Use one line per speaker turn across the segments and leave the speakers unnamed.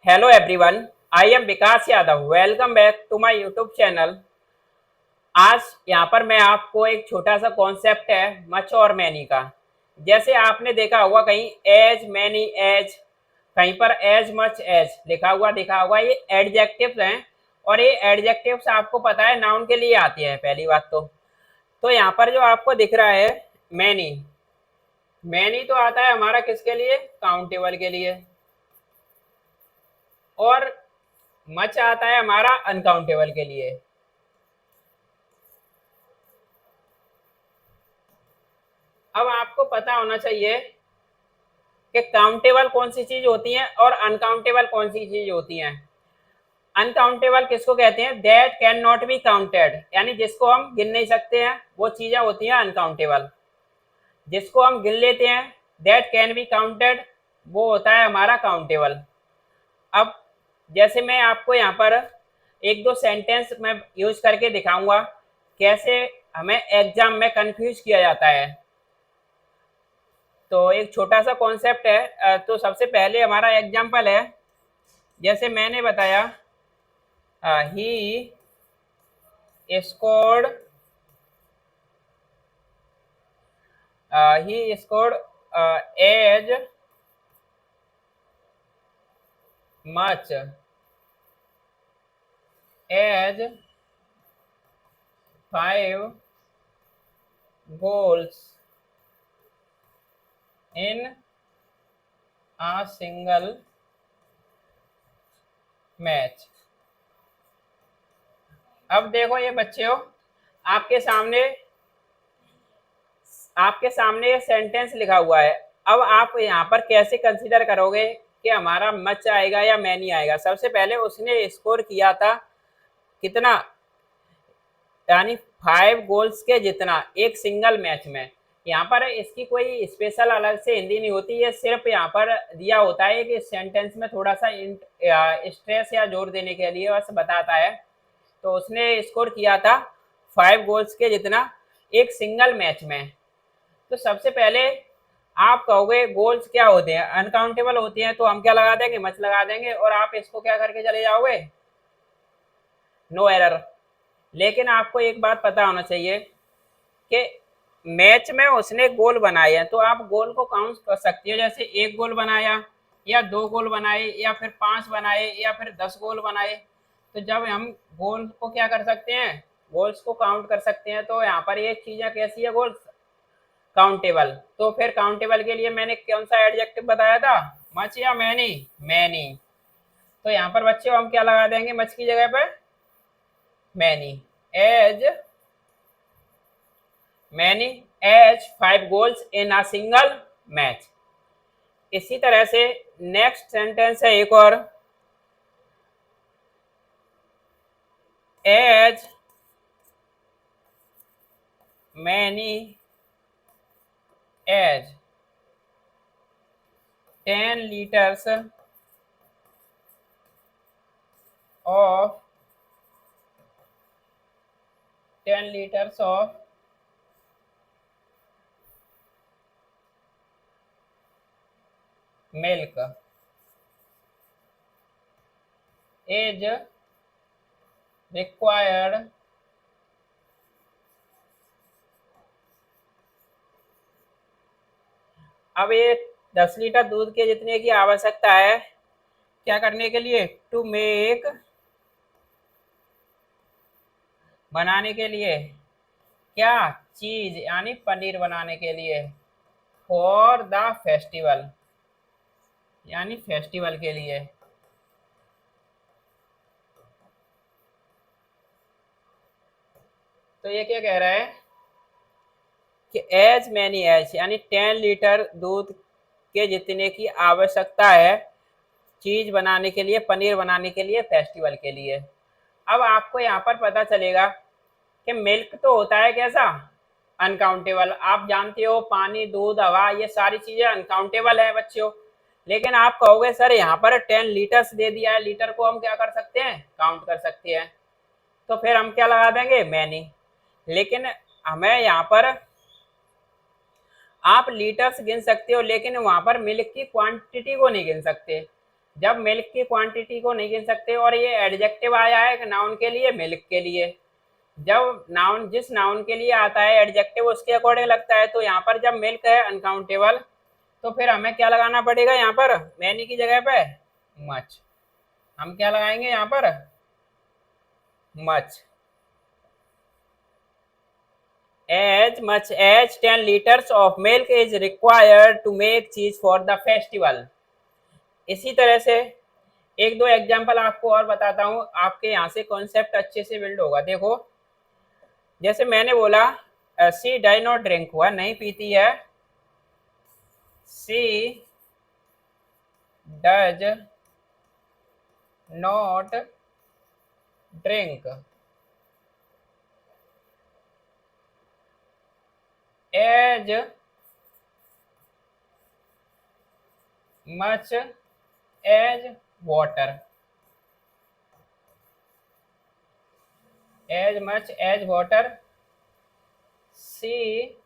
Hello everyone, I am Vikas Yadav. Welcome back to my YouTube channel. आज यहाँ पर मैं आपको एक छोटा सा कॉन्सेप्ट है मच और मैनी का। जैसे आपने देखा होगा कहीं एज मैनी एज, कहीं पर एज मच एज लिखा हुआ दिखा होगा। ये एडजेक्टिव्स हैं और ये एडजेक्टिव्स आपको पता है नाउन के लिए आती हैं। पहली बात तो यहाँ पर जो आपको दिख रहा है मैनी, मैनी तो आता है हमारा किसके लिए? काउंटेबल के लिए। और मच आता है हमारा अनकाउंटेबल के लिए। अब आपको पता होना चाहिए कि काउंटेबल कौन सी चीज होती है और अनकाउंटेबल कौन सी चीज होती है। अनकाउंटेबल किसको कहते हैं? That can not be counted, यानी जिसको हम गिन नहीं सकते हैं वो चीजें होती हैं अनकाउंटेबल। जिसको हम गिन लेते हैं दैट कैन बी काउंटेड, वो होता है हमारा काउंटेबल। अब जैसे मैं आपको यहाँ पर एक दो सेंटेंस में यूज करके दिखाऊंगा कैसे हमें एग्जाम में कंफ्यूज किया जाता है। तो एक छोटा सा कॉन्सेप्ट है। तो सबसे पहले हमारा एग्जाम्पल है, जैसे मैंने बताया he scored he scored as much as 5 goals in a single match. अब देखो ये बच्चे हो, आपके सामने आपके सामने ये सेंटेंस लिखा हुआ है। अब आप यहाँ पर कैसे कंसीडर करोगे कि हमारा मच आएगा या मैनी आएगा? सबसे पहले उसने स्कोर किया था कितना, यानी 5 गोल्स के जितना एक सिंगल मैच में। यहाँ पर इसकी कोई स्पेशल अलग से हिंदी नहीं होती, ये सिर्फ यहाँ पर दिया होता है कि सेंटेंस में थोड़ा सा स्ट्रेस या जोर देने के लिए बस बताता है। तो उसने स्कोर किया था 5 गोल्स के जितना एक सिंगल मैच में। तो सबसे पहले आप कहोगे गोल्स क्या होते हैं? अनकाउंटेबल होते हैं, तो हम क्या लगा देंगे? मच लगा देंगे और आप इसको क्या करके चले जाओगे? No error. लेकिन आपको एक बात पता होना चाहिए कि मैच में उसने गोल बनाए हैं, तो आप गोल को काउंट कर सकते हो। जैसे एक गोल बनाया या 2 गोल बनाए या फिर 5 बनाए या फिर 10 गोल बनाए, तो जब हम गोल को क्या कर सकते हैं? गोल्स को काउंट कर सकते हैं। तो यहाँ पर ये चीजें कैसी है? Goals countable. तो फिर काउंटेबल के लिए मैंने कौन सा एडजेक्टिव बताया था? मच या मैनी? मैनी। तो यहाँ पर बच्चे हम क्या लगा देंगे मच की जगह पर? Many. As many as 5 goals in a single match. इसी तरह से नेक्स्ट सेंटेंस है एक और, as many as 10 liters of 10 liters of milk is required अब ये 10 लीटर दूध के जितने की आवश्यकता है क्या करने के लिए? टू मेक, बनाने के लिए। क्या चीज? यानी पनीर बनाने के लिए। फॉर द फेस्टिवल, यानी फेस्टिवल के लिए। तो ये क्या कह रहा है कि एज मैनी एज, यानी 10 लीटर दूध के जितने की आवश्यकता है चीज बनाने के लिए, पनीर बनाने के लिए, फेस्टिवल के लिए। अब आपको यहाँ पर पता चलेगा कि मिल्क तो होता है कैसा? अनकाउंटेबल। आप जानते हो पानी, दूध, हवा, ये सारी चीजें अनकाउंटेबल है बच्चों। लेकिन आप कहोगे सर यहाँ पर 10 लीटर्स दे दिया है, लीटर को हम क्या कर सकते हैं? काउंट कर सकते हैं। तो फिर हम क्या लगा देंगे? मैनी। लेकिन हमें यहाँ पर आप लीटर्स गिन सकते हो, लेकिन वहां पर मिल्क की क्वांटिटी को नहीं गिन सकते। जब मिल्क की क्वांटिटी को नहीं गिन सकते, और ये एडजेक्टिव आया है नाउन के लिए, मिल्क के लिए। जब नाउन जिस नाउन के लिए आता है एडजेक्टिव उसके अकॉर्डिंग लगता है, तो यहाँ पर जब मिल्क है अनकाउंटेबल, तो फिर हमें क्या लगाना पड़ेगा यहाँ पर, मैनी की जगह पे मच। हम क्या लगाएंगे यहाँ पर, much. as much as 10 liters of milk is required to make cheese for the festival। इसी तरह से एक दो एग्जांपल आपको और बताता हूं, आपके यहाँ से कॉन्सेप्ट अच्छे से बिल्ड होगा। देखो, जैसे मैंने बोला सी डज नॉट ड्रिंक, हुआ नहीं पीती है, she does not drink, as much as water, as much as water she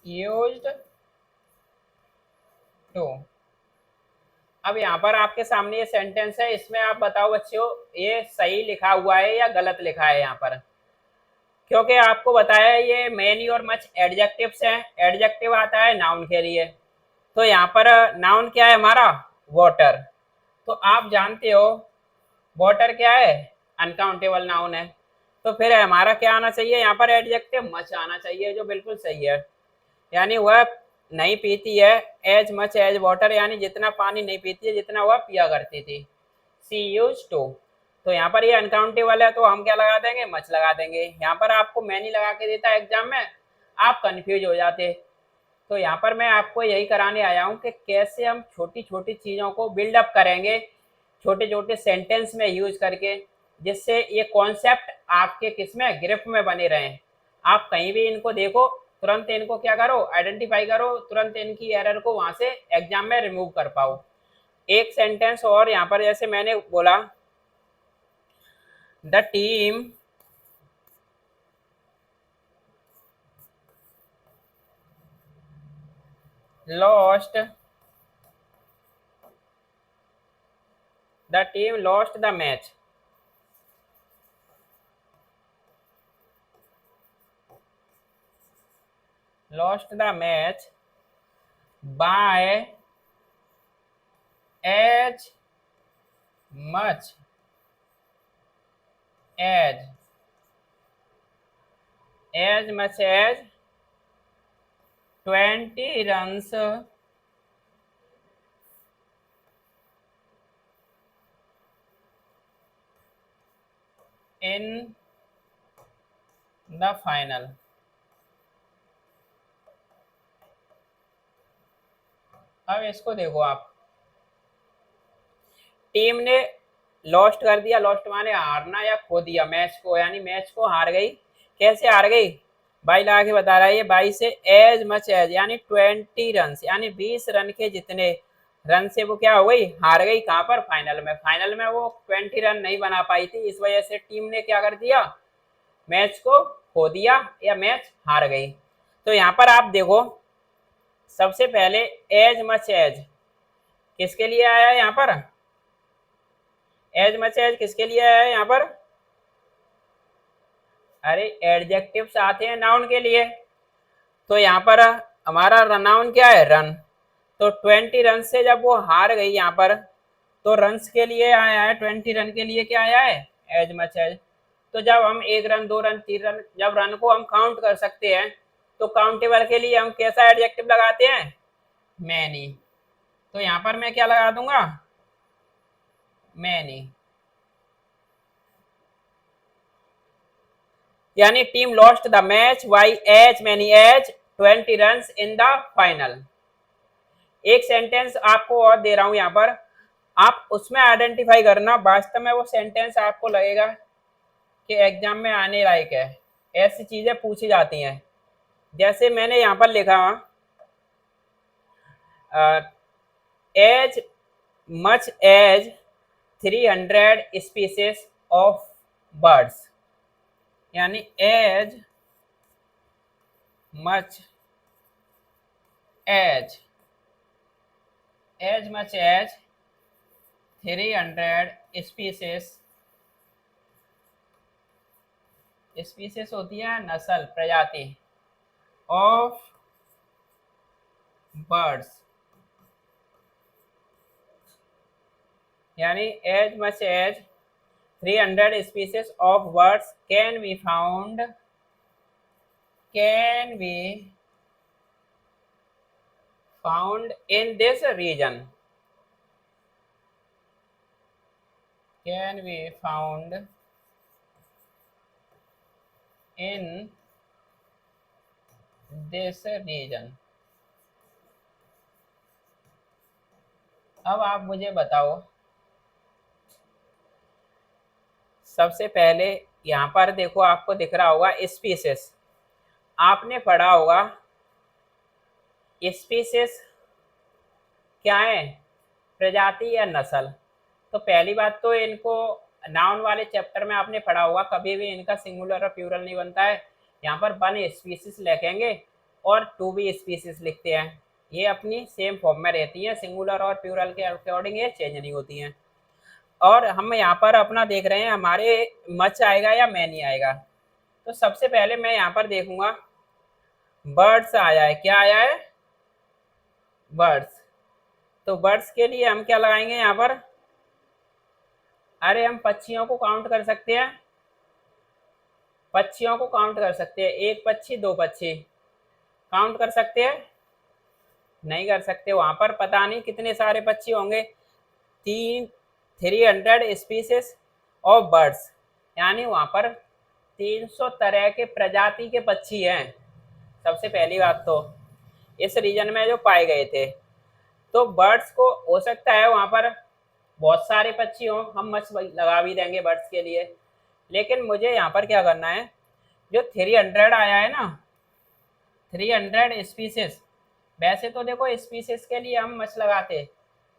used to। अब यहाँ पर आपके सामने ये सेंटेंस है, इसमें आप बताओ बच्चों ये सही लिखा हुआ है या गलत लिखा है यहाँ पर, क्योंकि आपको बताया ये मैनी और मच एडजेक्टिव्स हैं, एडजेक्टिव आता है नाउन के लिए। तो यहाँ पर नाउन क्या है हमारा, वाटर। तो आप जानते हो वाटर क्या है, अनकाउंटेबल नाउन है। तो फिर हमारा क्या आना चाहिए यहाँ पर, एडजेक्टिव मच आना चाहिए, जो बिल्कुल सही है। यानी वह नहीं पीती है एज मच एज वाटर, यानी जितना पानी नहीं पीती है जितना वह पिया करती थी, सी यूज टू। तो यहाँ पर ये अनकाउंटेबल है तो हम क्या लगा देंगे, मच लगा देंगे। यहाँ पर आपको मैनी लगा के देता एग्जाम में, आप कंफ्यूज हो जाते। तो यहाँ पर मैं आपको यही कराने आया हूँ कि कैसे हम छोटी छोटी चीज़ों को बिल्डअप करेंगे छोटे छोटे सेंटेंस में यूज करके, जिससे ये कॉन्सेप्ट आपके किस में, ग्रिप में बने रहें। आप कहीं भी इनको देखो, तुरंत इनको क्या करो, आइडेंटिफाई करो, तुरंत इनकी एरर को वहां से एग्जाम में रिमूव कर पाओ। एक सेंटेंस और यहाँ पर, जैसे मैंने बोला the team lost the match, by as much as 20 runs in the final। अब इसको देखो आप, टीम ने लॉस्ट कर दिया, लॉस्ट माने हारना या खो दिया मैच को, यानी मैच को हार गई। कैसे हार गई, बाई लगा के बता रहा है ये, बाई से एज मच एज यानी 20 रन, यानी 20 रन के जितने रन से वो क्या हो गई, हार गई। कहां पर, फाइनल में। फाइनल में वो 20 रन नहीं बना पाई थी, इस वजह से टीम ने क्या कर दिया, मैच को खो दिया या मैच हार गई। तो यहाँ पर आप देखो, सबसे पहले एज मच एज किसके लिए आया है यहाँ पर, एज मच एज किसके लिए आया है यहाँ पर, अरे एडजेक्टिव्स आते हैं नाउन के लिए। तो यहाँ पर हमारा नाउन क्या है, रन। तो 20 रन से जब वो हार गई यहाँ पर, तो रन्स के लिए आया है, 20 रन के लिए क्या आया है, एज मच एज। तो जब हम 1 रन 2 रन 3 रन, जब रन को हम काउंट कर सकते हैं, तो काउंटेबल के लिए हम कैसा एडजेक्टिव लगाते हैं, मैनी। तो यहाँ पर मैं क्या लगा दूंगा, मैनी। यानी team lost the match by as many as 20 run in the final. एक सेंटेंस आपको और दे रहा हूं यहाँ पर, आप उसमें आइडेंटिफाई करना वास्तव में वो सेंटेंस आपको लगेगा कि एग्जाम में आने लायक है। ऐसी चीजें पूछी जाती हैं, जैसे मैंने यहाँ पर लिखा as much as 300 species of birds, यानी एज much as 300 स्पीसीज होती है नस्ल प्रजाति ऑफ बर्ड्स, यानी as much as 300 species of birds can be found in this region, can be found in this region। अब आप मुझे बताओ, सबसे पहले यहाँ पर देखो, आपको दिख रहा होगा स्पीसीज, आपने पढ़ा होगा स्पीसीज क्या है, प्रजाति या नस्ल। तो पहली बात तो इनको नाउन वाले चैप्टर में आपने पढ़ा होगा, कभी भी इनका सिंगुलर और प्लूरल नहीं बनता है। यहाँ पर 1 स्पीसीज लिखेंगे और 2 भी स्पीसीज लिखते हैं, ये अपनी सेम फॉर्म में रहती हैं, सिंगुलर और प्लूरल के अकॉर्डिंग ये चेंज नहीं होती हैं। और हम यहाँ पर अपना देख रहे हैं हमारे मच आएगा या मैनी आएगा। तो सबसे पहले मैं यहाँ पर देखूंगा बर्ड्स आया है, क्या आया है, बर्ड्स। तो बर्ड्स के लिए हम क्या लगाएंगे यहाँ पर, अरे हम पक्षियों को काउंट कर सकते हैं, पक्षियों को काउंट कर सकते हैं, 1 पक्षी 2 पक्षी काउंट कर सकते हैं, नहीं कर सकते। वहां पर पता नहीं कितने सारे पक्षी होंगे, 300 स्पीसीज ऑफ बर्ड्स, यानी वहां पर 300 तरह के प्रजाति के पक्षी हैं। सबसे पहली बात तो इस रीजन में जो पाए गए थे, तो बर्ड्स को हो सकता है वहां पर बहुत सारे पक्षी हों, हम मच लगा भी देंगे बर्ड्स के लिए, लेकिन मुझे यहाँ पर क्या करना है, जो 300 आया है ना, 300 स्पीसीज, वैसे तो देखो स्पीसीज के लिए हम मच लगाते,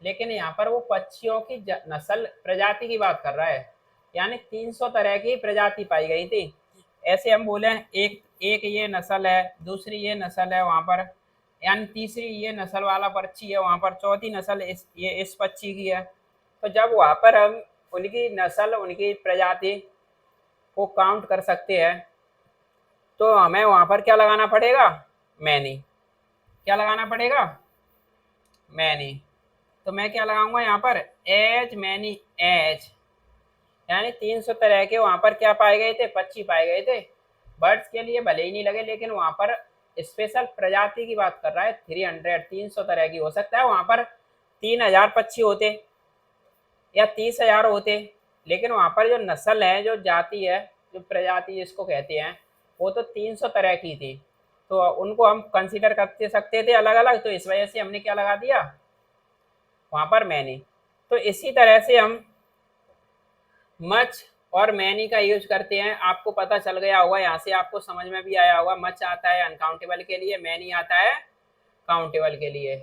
लेकिन यहाँ पर वो पक्षियों की नस्ल प्रजाति की बात कर रहा है, यानी 300 तरह की प्रजाति पाई गई थी। ऐसे हम बोले एक ये नस्ल है, दूसरी ये नस्ल है वहाँ पर, यानी तीसरी ये नस्ल वाला पक्षी है वहाँ पर, चौथी नस्ल इस पक्षी की है। तो जब वहाँ पर हम उनकी नस्ल, उनकी प्रजाति को काउंट कर सकते हैं, तो हमें वहाँ पर क्या लगाना पड़ेगा, मैनी। क्या लगाना पड़ेगा, मैनी। तो मैं क्या लगाऊंगा यहाँ पर, एज मैनी एज, यानी 300 तरह के वहाँ पर क्या पाए गए थे, पक्षी पाए गए थे। बर्ड्स के लिए भले ही नहीं लगे, लेकिन वहाँ पर स्पेशल प्रजाति की बात कर रहा है, 300 तरह की। हो सकता है वहाँ पर 3000 पक्षी होते या 30,000 होते, लेकिन वहाँ पर जो नस्ल है, जो जाति है, जो प्रजाति जिसको कहते हैं, वो तो 300 तरह की थी, तो उनको हम कंसीडर कर सकते थे अलग अलग, तो इस वजह से हमने क्या लगा दिया वहाँ पर, मैनी। तो इसी तरह से हम मच और मैनी का यूज करते हैं। आपको पता चल गया होगा, यहाँ से आपको समझ में भी आया होगा, मच आता है अनकाउंटेबल के लिए, मैनी आता है काउंटेबल के लिए।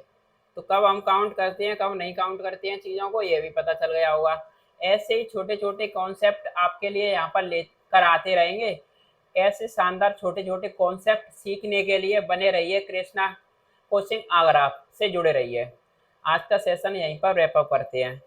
तो कब हम काउंट करते हैं, कब नहीं काउंट करते हैं चीज़ों को, ये भी पता चल गया होगा। ऐसे ही छोटे छोटे कॉन्सेप्ट आपके लिए यहाँ पर लेकर आते रहेंगे। ऐसे शानदार छोटे छोटे कॉन्सेप्ट सीखने के लिए बने रहिए कृष्णा कोचिंग आगरा से जुड़े रहिए। आज का सेशन यहीं पर रैप अप करते हैं।